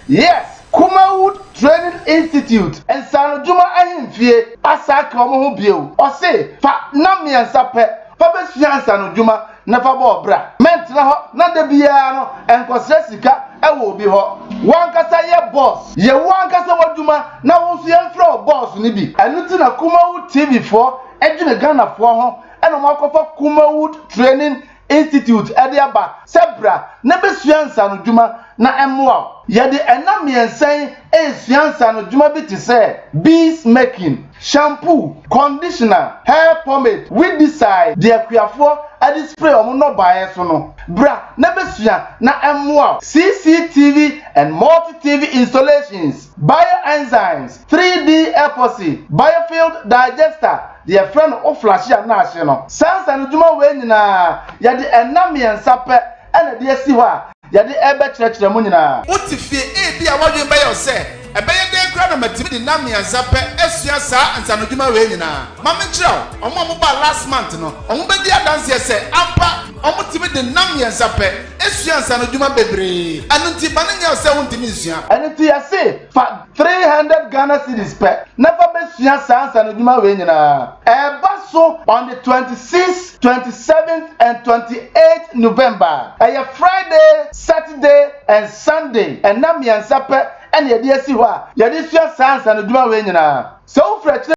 Yes. Kumawood Training Institute and Sano Juma Ahimfie Asaka Omo Bio. Or say, fa na mi ansape, fa be fian Sano Juma na fa bo bra. Ment na ho na de bia no enkwose sika e wo bi ho. Wan kasa ye boss. Ye wan kasa waduma na wo so ye mfra boss ni bi. Enu ti na Kumawood TV for edwene Ghana for ho e no makofa Kumawood Training Institute Ediaba Sebra Nebesuansa no Juma na emwa yede enam yensen esuansa no Juma bi ti say bees making shampoo conditioner hair pomade with decide the akuafo adi spray omo no bae so no bra nebesua na emwa CCTV and multi TV installations bioenzymes 3D epoxy biofield digester the friend of flash na ahye no sansa no Juma we nyina yede enam yensa pe ena de asi ho a yade ebe kyerɛkyerɛ mu nyinaa wotifie ebi a wadwen bɛyɛ ɔsɛ ɛbɛyɛ den kra na matimi de nam yansa pɛ asua saa nsanodwuma wei nyinaa ma menkyerɛw ɔmo a moba last month no ɔmo bɛdi adanseɛ sɛ ampa ɔmo timi de nam yansa pɛ asua nsanodwuma bebree ɛno nti ba ne nyɛ sɛ wontimi nsua ɛno nti yɛse fa 300 Ghana cedis pɛ na fa bɛsua saa nsanodwuma wei nyinaa ɛba so on the 26th 27th and 28th November ɛyɛ Friday Saturday and Sunday and nam yansa pɛ and yɛde asi hɔ a yɛde sua saa nsanodwuma wei nyinaa so wo frɛ